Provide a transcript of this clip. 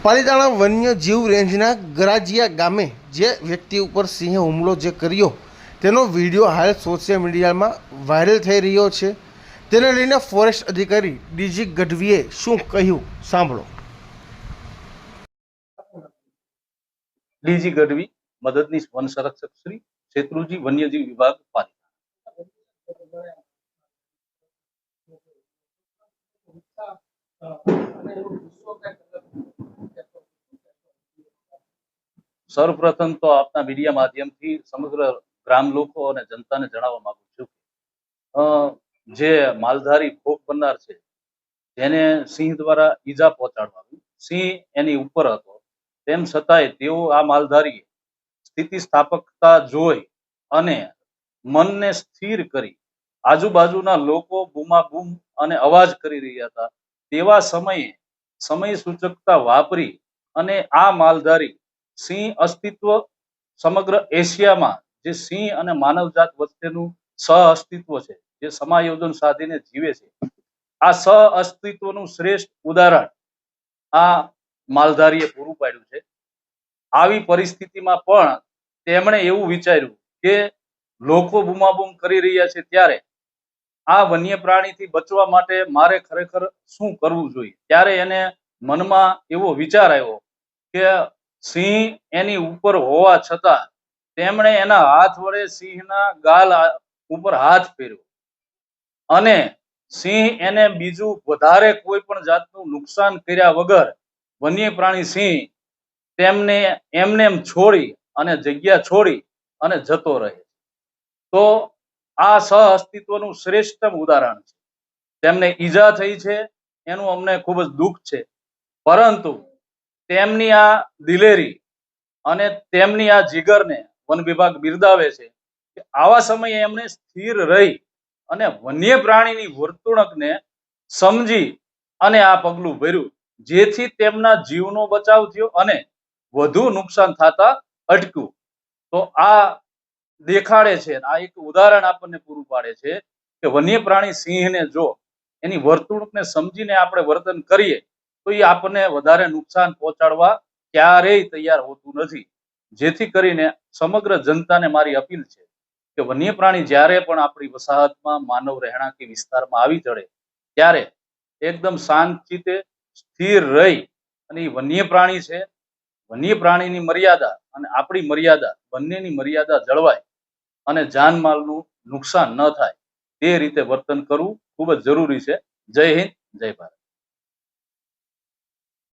પાલીતાણા વન્યજીવ રેન્જના ગરાજીયા ગામે જે વ્યક્તિ ઉપર સિંહે હુમલો જે કર્યો તેનો વિડીયો હાલ સોશિયલ મીડિયામાં વાયરલ થઈ રહ્યો છે। તેને લઈને ફોરેસ્ટ અધિકારી ડીજી ગઢવીએ શું કહ્યું સાંભળો। ડીજી ગઢવી, મદદનીશ વન સંરક્ષક શ્રી, શેત્રુંજી, વન્યજીવ વિભાગ, પાલીતાણા। સર્વપ્રથમ તો આપના મીડિયા માધ્યમથી સમગ્ર ગ્રામ લોકો અને જનતાને જણાવવા માંગુ છું જે માલધારી ભોગ બનનાર છે જેને સિંહ દ્વારા ઈજા પહોંચાડવામાં, સિંહ એની ઉપર હતો, તેમ છતાંય તેઓ આ માલધારીએ સ્થિતિસ્થાપકતા જોઈ અને મનને સ્થિર કરી આજુબાજુના લોકો બૂમાબૂમ અને અવાજ કરી રહ્યા હતા તેવા સમયે સમય સૂચકતા વાપરી અને આ માલધારી સિંહ અસ્તિત્વ સમગ્ર એશિયામાં જે સિંહ અને માનવજાત વચ્ચેનું સહ અસ્તિત્વ છે, જે સમાયોજન સાધીને જીવે છે, આ સહ અસ્તિત્વનું શ્રેષ્ઠ ઉદાહરણ આ માલધારીએ પૂરું પાડ્યું છે। આવી પરિસ્થિતિમાં પણ તેમણે એવું વિચાર્યું કે લોકો બૂમાબૂમ કરી રહ્યા છે ત્યારે આ વન્ય પ્રાણીથી બચવા માટે મારે ખરેખર શું કરવું જોઈએ। ત્યારે એને મનમાં એવો વિચાર આવ્યો કે સિંહ એની ઉપર હોવા છતાં તેમણે એના હાથ વડે સિંહના ગાલ ઉપર હાથ ફેરવ્યો અને સિંહ એને બીજું વધારે કોઈ પણ જાતનું નુકસાન કર્યા વગર વન્ય પ્રાણી સિંહ તેમને એમને એમ છોડી અને જગ્યા છોડી અને જતો રહે। તો આ સહ અસ્તિત્વનું શ્રેષ્ઠતમ ઉદાહરણ છે। તેમને ઈજા થઈ છે એનું અમને ખૂબ જ દુઃખ છે, પરંતુ તેમની આ દિલેરી અને તેમની આ જીગરને વન વિભાગ બિરદાવે છે કે આવા સમયે એમણે સ્થિર રહી અને વન્ય પ્રાણીની વર્તણૂકને સમજી અને આ પગલું ભર્યું, જેથી તેમના જીવનો બચાવ થયો અને વધુ નુકસાન થતા અટક્યું। તો આ દેખાડે છે, આ એક ઉદાહરણ આપણને પૂરું પાડે છે કે વન્ય પ્રાણી સિંહને જો એની વર્તણૂકને સમજીને આપણે વર્તન કરીએ તો એ આપણને વધારે નુકસાન પહોંચાડવા ક્યારેય તૈયાર હોતું નથી। જેથી કરીને સમગ્ર જનતાને મારી અપીલ છે કે વન્ય પ્રાણી જ્યારે પણ આપણી વસાહતમાં માનવ રહેણાંકી વિસ્તારમાં આવી ચડે ત્યારે એકદમ શાંતિથી સ્થિર રહી અને એ વન્ય પ્રાણી છે, વન્ય પ્રાણીની મર્યાદા અને આપણી મર્યાદા બંનેની મર્યાદા જળવાય અને જાનમાલનું નુકસાન ન થાય તે રીતે વર્તન કરવું ખૂબ જ જરૂરી છે। જય હિન્દ, જય ભારત।